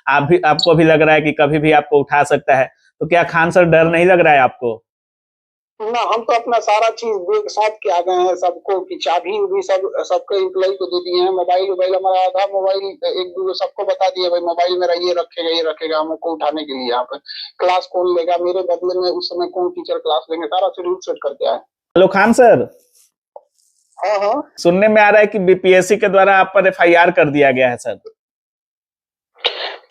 आपको भी लग रहा है कि कभी भी आपको उठा सकता है, तो क्या खान सर डर नहीं लग रहा है आपको? ना, हम तो अपना सारा चीज बैग साथ के आ गए हैं सबको, की चाबी भी सबके एम्प्लॉय को दे दिए हैं। मोबाइल वोबाइल हमारा आधा मोबाइल एक दो सबको बता दिए, भाई मोबाइल मेरा ये रखेगा हमको उठाने के लिए। यहाँ पे क्लास कौन लेगा मेरे बदले में, उस समय कौन टीचर क्लास लेंगे, सारा शेड्यूल सेट करके आए। हेलो खान सर, हाँ हाँ। सुनने में आ रहा है कि बीपीएससी के द्वारा आप पर एफआईआर कर दिया गया है सर।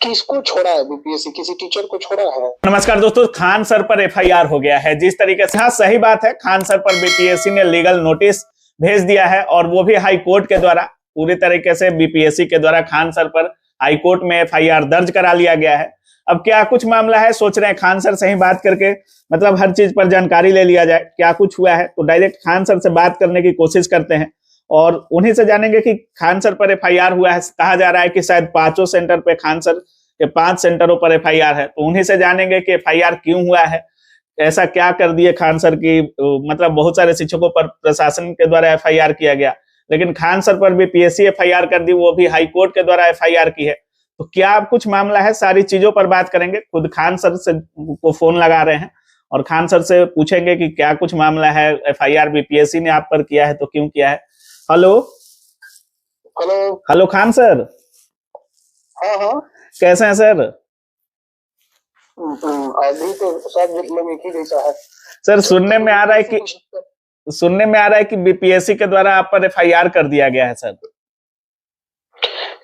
किसको छोड़ा है बीपीएससी? किसी टीचर को छोड़ा है? नमस्कार दोस्तों, खान सर पर एफआईआर हो गया है। जिस तरीके से, हाँ सही बात है, खान सर पर बीपीएससी ने लीगल नोटिस भेज दिया है और वो भी हाई कोर्ट के द्वारा। पूरी तरीके से बीपीएससी के द्वारा खान सर पर हाई कोर्ट में एफआईआर दर्ज करा लिया गया है। अब क्या कुछ मामला है, सोच रहे हैं खान सर से ही बात करके मतलब हर चीज पर जानकारी ले लिया जाए, क्या कुछ हुआ है। तो डायरेक्ट खान सर से बात करने की कोशिश करते हैं और उन्हीं से जानेंगे कि खान सर पर एफआईआर हुआ है। कहा जा रहा है कि शायद 5 सेंटर पे खान सर के 5 सेंटरों पर एफआईआर है, तो उन्हीं से जानेंगे कि एफआईआर क्यों हुआ है, ऐसा क्या कर दिए खान सर की। मतलब बहुत सारे शिक्षकों पर प्रशासन के द्वारा एफआईआर किया गया, लेकिन खान सर पर भी पीएससी एफआईआर कर दी, वो भी हाई कोर्ट के द्वारा एफआईआर की है। तो क्या कुछ मामला है, सारी चीजों पर बात करेंगे। खुद खान सर से को फोन लगा रहे हैं और खान सर से पूछेंगे कि क्या कुछ मामला है, एफआईआर बीपीएससी ने आप पर किया है तो क्यों किया है। Hello hello. Hello Khan sir. हाँ हाँ। कैसे हैं सर? अभी तो सब मतलब एक ही जैसा है सर सुनने में आ रहा है कि बीपीएससी के द्वारा आप पर एफआईआर कर दिया गया है सर।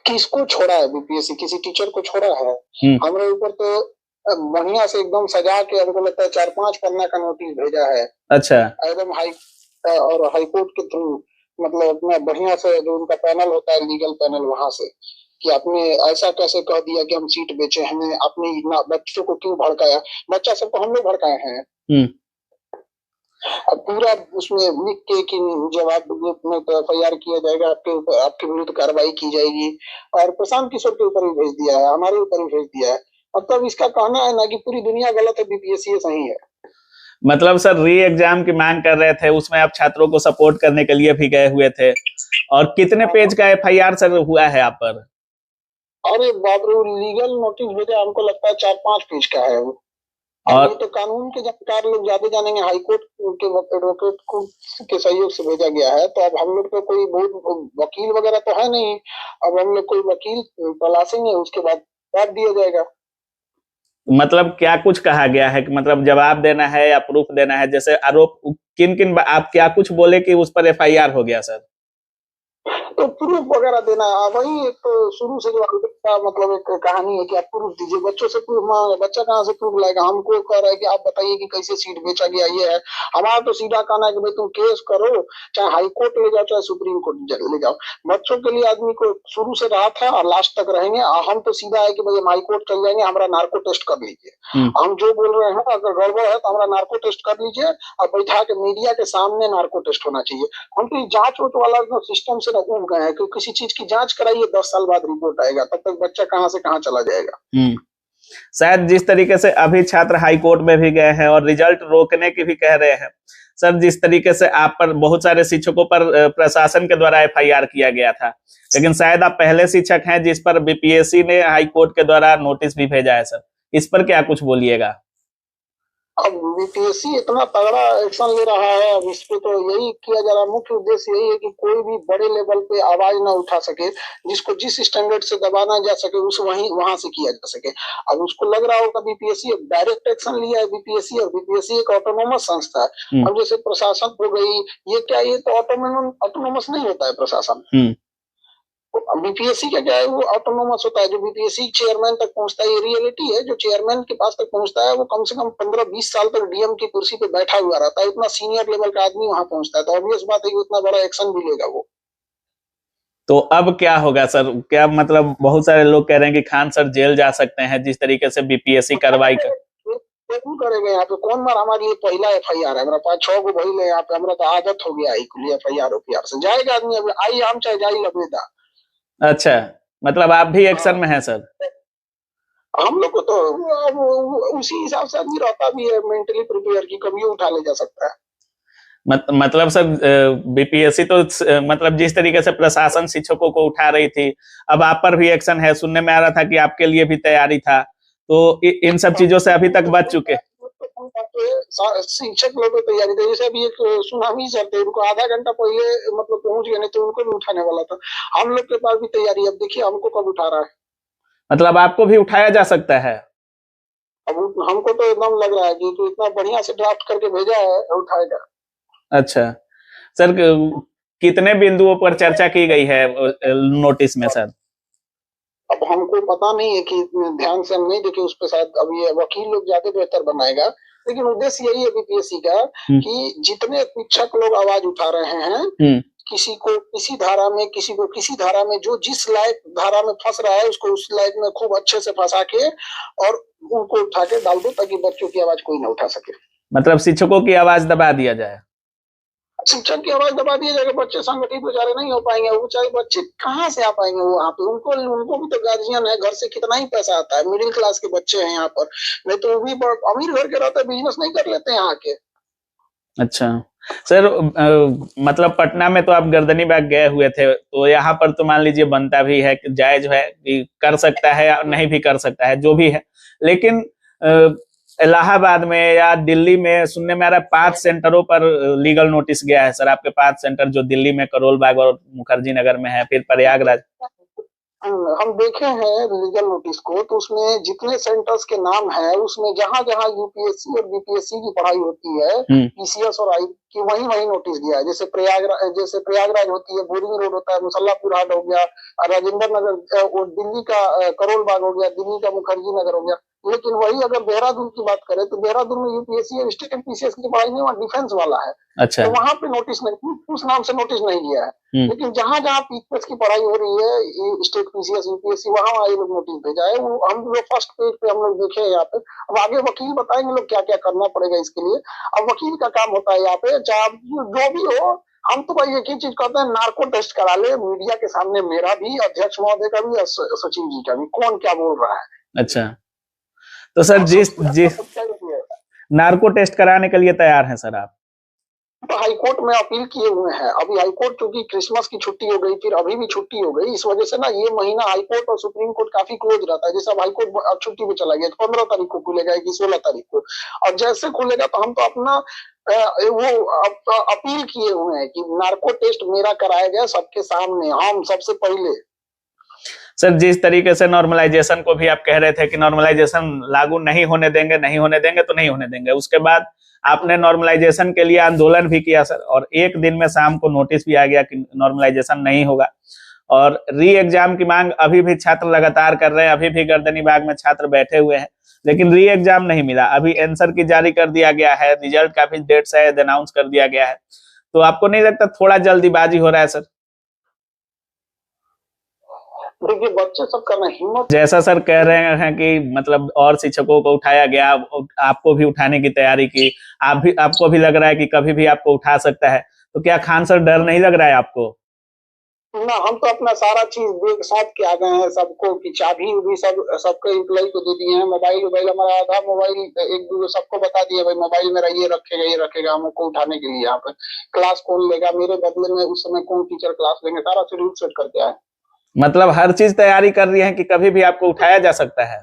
किसको छोड़ा है बीपीएससी? किसी टीचर को छोड़ा है? हमारे ऊपर तो बढ़िया से एकदम सजा के, हमको लगता है 4-5 पन्ना का नोटिस भेजा है। अच्छा। एकदम हाईकोर्ट के थ्रू, मतलब अपना बढ़िया से जो उनका पैनल होता है, लीगल पैनल, वहां से कि आपने ऐसा कैसे कह दिया कि हम सीट बेचे, हमें आपने इतना बच्चों को क्यों भड़काया। बच्चा सबको हम लोग भड़काए हैं। अब पूरा उसमें लिख के कि जवाब में तो एफआईआर किया जाएगा, आपके विरुद्ध कार्रवाई की जाएगी। और प्रशांत किशोर के ऊपर भी भेज दिया है, हमारे ऊपर भी भेज दिया है। मतलब इसका कहना है ना कि पूरी दुनिया गलत है, बीपीएससी सही है। मतलब सर री एग्जाम की मांग कर रहे थे, उसमें आप छात्रों को सपोर्ट करने के लिए भी गए हुए थे। और कितने पेज का एफआईआर सर हुआ है आप पर? अरे बाप रे, लीगल नोटिस भेजा, हमको लगता है 4-5 पेज का है वो। और तो कानून के जानकार लोग ज्यादा जानेंगे, हाईकोर्ट के एडवोकेट को के सहयोग से भेजा गया है। तो अब हम लोग तो कोई बहुत वकील वगैरह तो है नहीं, अब हम लोग कोई वकील तलाशेंगे, उसके बाद बात दिया जाएगा। मतलब क्या कुछ कहा गया है कि मतलब जवाब देना है या प्रूफ देना है, जैसे आरोप किन किन आप क्या कुछ बोले कि उस पर एफआईआर हो गया सर? तो प्रूफ वगैरह देना, वही एक तो शुरू से जो का मतलब एक कहानी है कि आप प्रूफ दीजिए। बच्चों से प्रूफ मांगे, बच्चा कहाँ से प्रूफ लाएगा? हमको कह रहा है कि आप बताइए कि कैसे सीट बेचा गया, ये है। हमारा तो सीधा कहना है कि भाई तुम केस करो, चाहे हाई कोर्ट ले जाओ चाहे सुप्रीम कोर्ट ले जाओ। बच्चों के लिए आदमी को शुरू से रहा था और लास्ट तक रहेंगे। हम तो सीधा है कि भाई हम हाई कोर्ट चल जाएंगे, हमारा नार्को टेस्ट कर लीजिए। हम जो बोल रहे हैं अगर गड़बड़ है तो हमारा नार्को टेस्ट कर लीजिए, और बैठा के मीडिया के सामने नार्को टेस्ट होना चाहिए। हम तो जांच वाला सिस्टम से उब गए हैं कि किसी चीज की जांच कराइए, 10 साल बाद रिपोर्ट आएगा, तब तक बच्चा कहां से कहां चला जाएगा। शायद जिस तरीके से अभी छात्र हाई कोर्ट में भी गए हैं और रिजल्ट रोकने की भी कह रहे हैं सर, जिस तरीके से आप पर बहुत सारे शिक्षकों पर प्रशासन के द्वारा एफआईआर किया गया था, लेकिन शायद आप पहले शिक्षक हैं जिस पर बीपीएससी ने हाई कोर्ट के द्वारा नोटिस भी भेजा है सर, इस पर क्या कुछ बोलिएगा? अब बीपीएससी इतना तगड़ा एक्शन ले रहा है, अब इस पे तो यही किया जा रहा है। मुख्य उद्देश्य यही है कि कोई भी बड़े लेवल पे आवाज ना उठा सके, जिसको जिस स्टैंडर्ड से दबाना जा सके उस वहां से किया जा सके। अब उसको लग रहा होगा बीपीएससी डायरेक्ट एक्शन लिया है, बीपीएससी, और बीपीएससी एक ऑटोनोमस संस्था है। अब जैसे प्रशासन हो गई, ये क्या, ये तो ऑटोनोमस नहीं होता है प्रशासन। बीपीएससी का क्या है, वो ऑटोनोमस होता है। जो बीपीएससी चेयरमैन तक पहुंचता है, ये रियलिटी है, जो चेयरमैन के पास तक पहुंचता है वो कम से कम 15-20 साल तक डीएम की कुर्सी पे बैठा हुआ रहता है। इतना सीनियर लेवल का आदमी वहां पहुंचता है, तो ऑब्वियस बात है कि उतना बड़ा एक्शन भी लेगा वो। तो अब क्या होगा सर? क्या मतलब बहुत सारे लोग कह रहे हैं कि खान सर जेल जा सकते हैं जिस तरीके से बीपीएससी कार्रवाई कर करेंगे। यहाँ पे कौन मार, हमारी ये पहला एफआईआर है, मेरा 5-6 को भइल है यहाँ पे, हमारा तो आदत हो गया एफआईआर से जाएगा आदमी। अब आई हम चाहे जाई लबेदा। अच्छा, मतलब आप भी एक्शन में हैं सर? हम लोग को तो उसी हिसाब से आदमी रहता भी है, मेंटली प्रिपेयर की कभी उठा ले जा सकता है। मतलब सर बीपीएससी तो मतलब जिस तरीके से प्रशासन शिक्षकों को उठा रही थी, अब आप पर भी एक्शन है। सुनने में आ रहा था कि आपके लिए भी तैयारी था, तो इन सब चीजों से अभी तक बच चुके। शिक्षक लोग की तैयारी थी, जैसे अभी एक सुनामी चलते उनको आधा घंटा पहले मतलब पहुंच गए, नहीं तो उनको भी उठाने वाला था। हम लोग के पास भी तैयारी, अब देखिए हमको कब उठा रहा है। मतलब आपको भी उठाया जा सकता है? अब हमको तो एकदम लग रहा है कि तो इतना बढ़िया से ड्राफ्ट करके भेजा है, उठाएगा। अच्छा सर, कितने बिंदुओं पर चर्चा की गई है नोटिस में सर? अब हमको पता नहीं है कि ध्यान से हम नहीं देखे उस पर, शायद अब ये वकील लोग ज्यादा बेहतर बनाएगा। लेकिन उद्देश्य यही है बीपीएससी का कि जितने शिक्षक लोग आवाज उठा रहे हैं, किसी को किसी धारा में, किसी को किसी धारा में, जो जिस लायक धारा में फंस रहा है उसको उस लायक में खूब अच्छे से फंसा के और उनको उठा के डाल दो, ताकि बच्चों की आवाज कोई ना उठा सके। मतलब शिक्षकों की आवाज दबा दिया जाए? शिक्षक की आवाज दबा दिया जाएगा, बच्चे संगठित बेचारे नहीं हो पाएंगे। वो बेचारे बच्चे कहाँ से आ पाएंगे वहां पे? उनको भी तो गार्जियन है, घर से कितना ही पैसा आता है, मिडिल क्लास के बच्चे हैं यहाँ पर। नहीं तो वो भी अमीर घर के रहते, बिजनेस नहीं कर लेते यहाँ के। अच्छा सर, मतलब पटना में तो आप गर्दनीबाग गए हुए थे, तो यहाँ पर तो मान लीजिए बनता भी है कि जायज है कि कर सकता है या नहीं भी कर सकता है, जो भी है। लेकिन इलाहाबाद में या दिल्ली में सुनने में आ रहा है 5 सेंटरों पर लीगल नोटिस गया है सर। आपके 5 सेंटर जो दिल्ली में करोल बाग और मुखर्जी नगर में है, फिर प्रयागराज। हम देखे हैं लीगल नोटिस को, तो उसमें जितने सेंटर्स के नाम है, उसमें जहां जहां यूपीएससी और बीपीएससी की पढ़ाई होती है, पीसीएस और आई की, वही वही नोटिस दिया है। जैसे प्रयागराज होती है, बोरिंग रोड होता है, मुसल्लापुर हाट हो गया, राजेंद्र नगर, दिल्ली का करोल बाग हो गया, दिल्ली का मुखर्जी नगर हो गया। लेकिन वही अगर देहरादून की बात करें तो देहरादून में यूपीएससी और स्टेट पीसीएस की पढ़ाई नहीं, वहाँ डिफेंस वाला है। अच्छा। तो वहां पे नोटिस नहीं, उस नाम से नोटिस नहीं दिया है। लेकिन जहां जहां पीसीएस की पढ़ाई हो रही है, स्टेट पीसीएस यूपीएससी, वहां ये लोग नोटिस भेजा है। वो हम लोग फर्स्ट पेज पे हम लोग देखे हैं यहाँ पे। अब आगे वकील बताएंगे लोग क्या क्या करना पड़ेगा इसके लिए। अब वकील का काम होता है यहाँ पे, चाहे जो भी हो। हम तो भाई एक ही चीज कहते हैं, नार्को टेस्ट करा ले मीडिया के सामने, मेरा भी, अध्यक्ष महोदय का भी और सचिव जी का भी, कौन क्या बोल रहा है। अच्छा, तो सर जिस नार्को टेस्ट कराने के लिए तैयार हैं सर आप? तो हाईकोर्ट में अपील किए हुए हैं। अभी हाईकोर्ट चूंकि क्रिसमस की छुट्टी हो गई, फिर अभी भी छुट्टी हो गई, इस वजह से ना ये महीना हाईकोर्ट और सुप्रीम कोर्ट काफी क्लोज रहता है। जैसे अब हाईकोर्ट छुट्टी पे चला गया, 15 तारीख को खुलेगा कि 16 तारीख को, और जैसे खुलेगा तो हम तो अपना वो अपील किए हुए हैं कि नार्को टेस्ट मेरा कराया गया सबके सामने, हम सबसे पहले। सर जिस तरीके से नॉर्मलाइजेशन को भी आप कह रहे थे कि नॉर्मलाइजेशन लागू नहीं होने देंगे, नहीं होने देंगे तो नहीं होने देंगे, उसके बाद आपने नॉर्मलाइजेशन के लिए आंदोलन भी किया सर, और एक दिन में शाम को नोटिस भी आ गया कि नॉर्मलाइजेशन नहीं होगा। और री एग्जाम की मांग अभी भी छात्र लगातार कर रहे हैं, अभी भी गर्दनीबाग में छात्र बैठे हुए हैं, लेकिन री एग्जाम नहीं मिला। अभी आंसर की जारी कर दिया गया है, रिजल्ट का भी डेट शायद अनाउंस कर दिया गया है। तो आपको नहीं लगता थोड़ा जल्दीबाजी हो रहा है सर? देखिए बच्चे सब करना हिम्मत, जैसा सर कह रहे हैं कि मतलब और शिक्षकों को उठाया गया, आपको भी उठाने की तैयारी की, आपको भी लग रहा है कि कभी भी आपको उठा सकता है, तो क्या खान सर डर नहीं लग रहा है आपको? ना, हम तो अपना सारा चीज बैग साथ के आ गए हैं सबको, की चाबी भी सबके एम्प्लॉय को दे दिए हैं। मोबाइल हमारा आधा मोबाइल एक दो सबको बता दिया, भाई मोबाइल मेरा ये रखेगा हमको उठाने के लिए। यहाँ पे क्लास कौन लेगा मेरे बदले में, उस समय कौन टीचर क्लास लेंगे, सारा शेड्यूल सेट करके आए। मतलब हर चीज तैयारी कर रही है कि कभी भी आपको उठाया जा सकता है?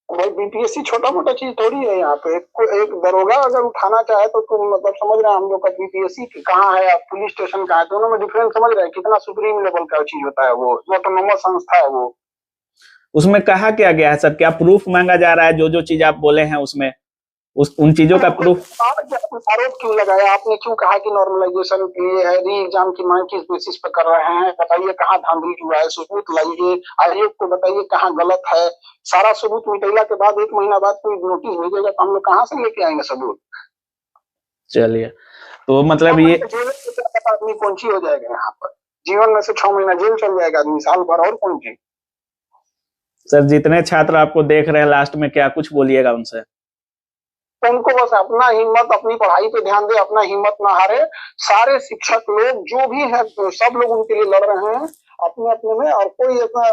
भाई बीपीएससी छोटा मोटा चीज थोड़ी है। यहाँ पे एक दरोगा अगर उठाना चाहे तो तुम मतलब समझ रहे हैं हम लोग का बीपीएससी कहाँ है, पुलिस स्टेशन कहाँ है, दोनों में डिफरेंस समझ रहे हैं, कितना सुप्रीम लेवल का चीज होता है, वो ऑटोनोमस संस्था है वो। उसमें कहा क्या गया है सर? क्या प्रूफ मांगा जा रहा है? जो जो चीज आप बोले हैं उसमें उन चीजों का प्रूफ? आरोप क्यों लगाया आपने? क्यों कहा कि नॉर्मलाइजेशन के लिए है, री एग्जाम की मांग किस बेसिस पे कर रहे हैं? बताइए कहाँ धांधली हुआ है, सबूत लाइए, आयोग को बताइए कहाँ गलत है। सारा सबूत मिटेला के बाद 1 महीना बाद कोई नोटिस भेजेगा तो हम लोग कहाँ से लेके आएंगे सबूत? चलिए, तो मतलब ये आदमी कौन सी हो जाएगा यहाँ पर, जीवन में से 6 महीना जेल चल जाएगा आदमी, साल भर, और कौन सी। सर जितने छात्र आपको देख रहे हैं, लास्ट में क्या कुछ बोलिएगा उनसे? उनको बस अपना हिम्मत, अपनी पढ़ाई पे ध्यान दे, अपना हिम्मत ना हारे। सारे शिक्षक लोग जो भी है तो सब लोग उनके लिए लड़ रहे हैं, अपने अपने में, और कोई इतना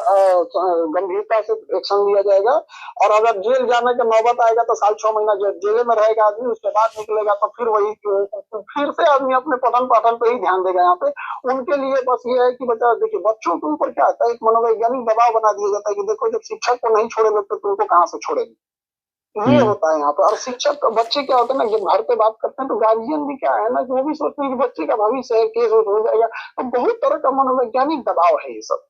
गंभीरता से एक्शन लिया जाएगा। और अगर जेल जाने का नौबत आएगा तो 6.5 महीना जेल में रहेगा आदमी, उसके बाद निकलेगा तो फिर वही फिर से आदमी अपने पठन पाठन पे ही ध्यान देगा। यहाँ पे उनके लिए बस ये है कि बच्चा देखिए, बच्चों के ऊपर क्या आता है, एक मनोवैज्ञानिक दबाव बना दिया जाता है कि देखो जब शिक्षक को नहीं छोड़ेंगे तो तुमको कहाँ से छोड़ेंगे, ये होता है यहाँ पे। और शिक्षक बच्चे क्या होते हैं ना, जब घर पे बात करते हैं तो गार्जियन भी क्या है ना कि वो भी सोचते हैं कि बच्चे का भविष्य है, केस हो जाएगा, तो बहुत तरह का मनोवैज्ञानिक दबाव है ये सब।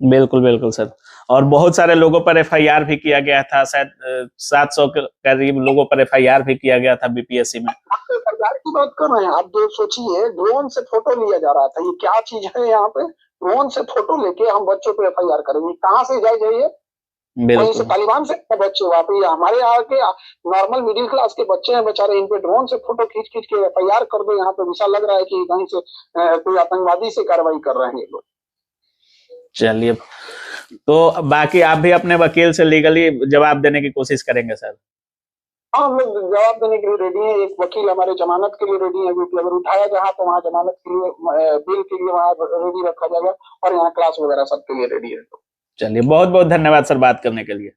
बिल्कुल बिल्कुल सर। और बहुत सारे लोगों पर एफआईआर भी किया गया था, शायद 700 के करीब लोगों पर एफआईआर भी किया गया था बीपीएससी में। आप एफआईआर की बात कर रहे हैं, आप जो सोचिए ड्रोन से फोटो लिया जा रहा था, ये क्या चीज है यहाँ पे, ड्रोन से फोटो लेके हम बच्चों पे एफआईआर करेंगे, कहाँ से जाइए, वहीं से तालिबान से बच्चे वापस, हमारे यहाँ के नॉर्मल मिडिल क्लास के बच्चे हैं बेचारे, इन पे ड्रोन से फोटो खींच खींच के एफआईआर कर दो, यहाँ पे विशा लग रहा है कि कहीं से कोई आतंकवादी से कार्रवाई कर रहे हैं ये लोग। चलिए, तो बाकी आप भी अपने वकील से लीगली जवाब देने की कोशिश करेंगे सर? हाँ, हम लोग जवाब देने के लिए रेडी है, एक वकील हमारे जमानत के लिए रेडी है, अगर उठाया जहाँ तो वहाँ जमानत के लिए, बिल के लिए वहाँ रेडी रखा जाएगा, और यहाँ क्लास वगैरह सबके लिए रेडी है। चलिए, बहुत बहुत धन्यवाद सर बात करने के लिए।